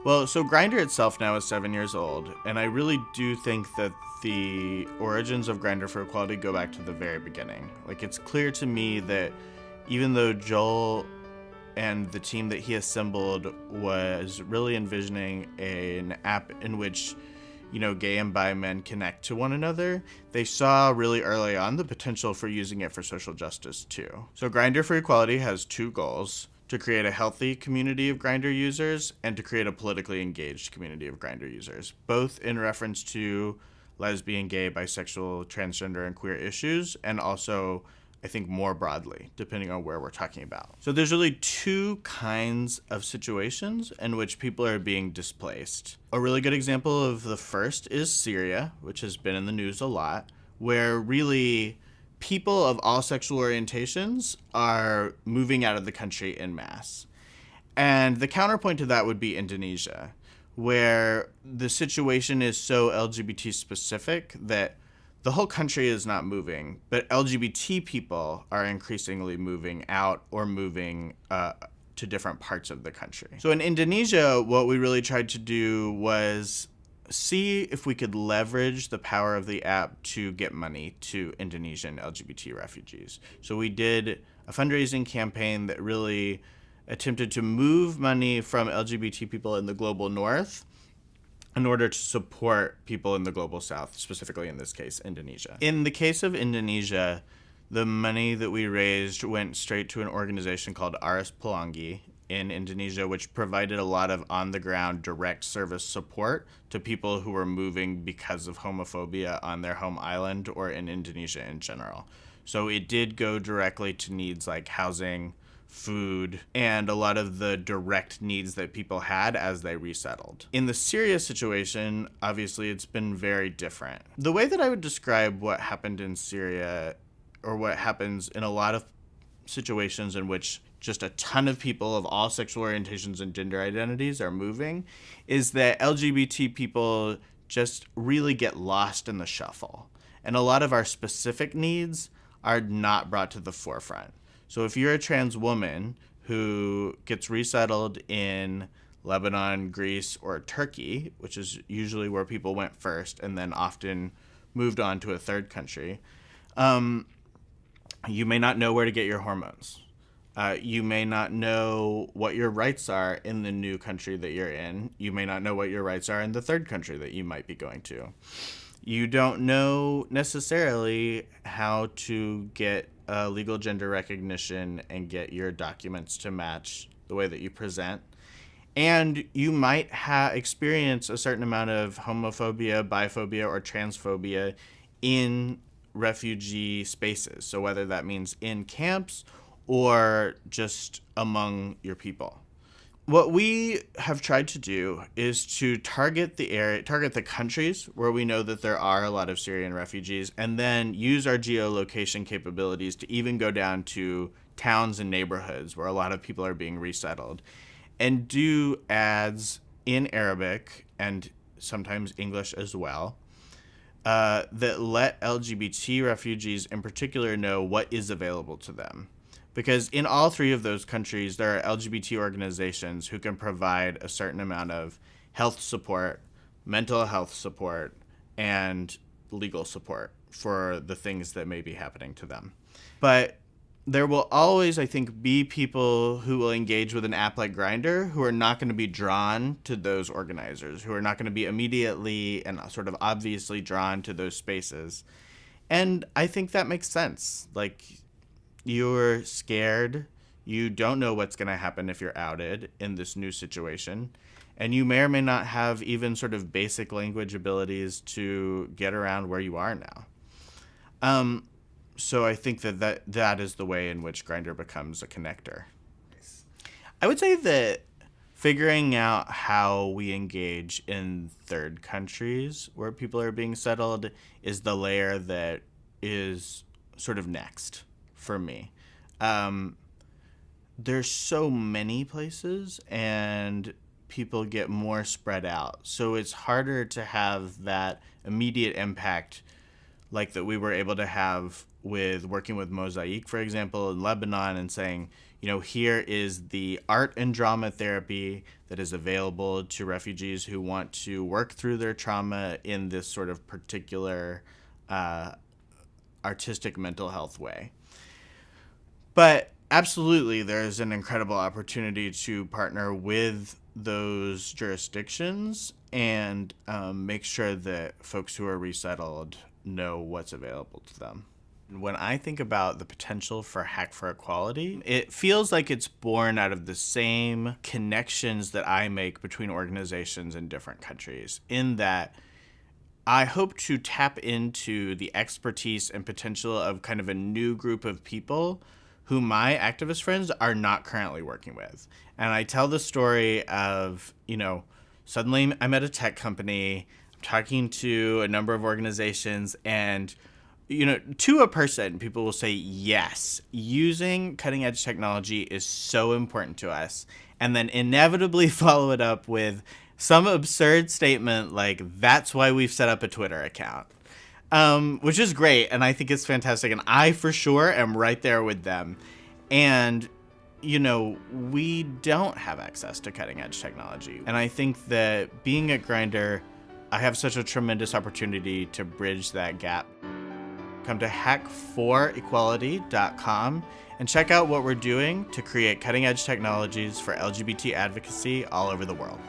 Well, so Grindr itself now is 7 years old, and I really do think that the origins of Grindr for Equality go back to the very beginning. Like, it's clear to me that even though Joel and the team that he assembled was really envisioning an app in which, gay and bi men connect to one another, they saw really early on the potential for using it for social justice too. So Grindr for Equality has two goals: to create a healthy community of Grindr users and to create a politically engaged community of Grindr users, both in reference to lesbian, gay, bisexual, transgender, and queer issues, and also, I think, more broadly, depending on where we're talking about. So there's really two kinds of situations in which people are being displaced. A really good example of the first is Syria, which has been in the news a lot, where really people of all sexual orientations are moving out of the country en masse. And the counterpoint to that would be Indonesia, where the situation is so LGBT specific that the whole country is not moving, but LGBT people are increasingly moving out or moving to different parts of the country. So in Indonesia, what we really tried to do was see if we could leverage the power of the app to get money to Indonesian LGBT refugees. So we did a fundraising campaign that really attempted to move money from LGBT people in the global north in order to support people in the global south, specifically in this case, Indonesia. In the case of Indonesia, the money that we raised went straight to an organization called Aris Pelangi in Indonesia, which provided a lot of on-the-ground direct service support to people who were moving because of homophobia on their home island or in Indonesia in general. So it did go directly to needs like housing, food, and a lot of the direct needs that people had as they resettled. In the Syria situation, obviously it's been very different. The way that I would describe what happened in Syria, or what happens in a lot of situations in which just a ton of people of all sexual orientations and gender identities are moving, is that LGBT people just really get lost in the shuffle. And a lot of our specific needs are not brought to the forefront. So if you're a trans woman who gets resettled in Lebanon, Greece, or Turkey, which is usually where people went first and then often moved on to a third country, you may not know where to get your hormones. You may not know what your rights are in the new country that you're in. You may not know what your rights are in the third country that you might be going to. You don't know necessarily how to get legal gender recognition and get your documents to match the way that you present. And you might experience a certain amount of homophobia, biphobia, or transphobia in refugee spaces. So whether that means in camps or just among your people. What we have tried to do is to target the countries where we know that there are a lot of Syrian refugees, and then use our geolocation capabilities to even go down to towns and neighborhoods where a lot of people are being resettled, and do ads in Arabic and sometimes English as well, that let LGBT refugees in particular know what is available to them. Because in all three of those countries, there are LGBT organizations who can provide a certain amount of health support, mental health support, and legal support for the things that may be happening to them. But there will always, I think, be people who will engage with an app like Grindr who are not going to be drawn to those organizers, who are not going to be immediately and sort of obviously drawn to those spaces. And I think that makes sense. Like, you're scared. You don't know what's going to happen if you're outed in this new situation. And you may or may not have even sort of basic language abilities to get around where you are now. So I think that is the way in which Grindr becomes a connector. I would say that figuring out how we engage in third countries where people are being settled is the layer that is sort of next for me. There's so many places and people get more spread out. So it's harder to have that immediate impact like that we were able to have with working with Mosaic, for example, in Lebanon, and saying, here is the art and drama therapy that is available to refugees who want to work through their trauma in this sort of particular artistic mental health way. But absolutely, there's an incredible opportunity to partner with those jurisdictions and make sure that folks who are resettled know what's available to them. When I think about the potential for Hack4Equality, it feels like it's born out of the same connections that I make between organizations in different countries, in that I hope to tap into the expertise and potential of kind of a new group of people who my activist friends are not currently working with. And I tell the story of, suddenly I'm at a tech company, talking to a number of organizations, and to a person, people will say, yes, using cutting edge technology is so important to us. And then inevitably follow it up with some absurd statement like, that's why we've set up a Twitter account, which is great. And I think it's fantastic. And I, for sure, am right there with them. And, we don't have access to cutting edge technology. And I think that being at Grindr, I have such a tremendous opportunity to bridge that gap. Come to Hack4Equality.com and check out what we're doing to create cutting-edge technologies for LGBT advocacy all over the world.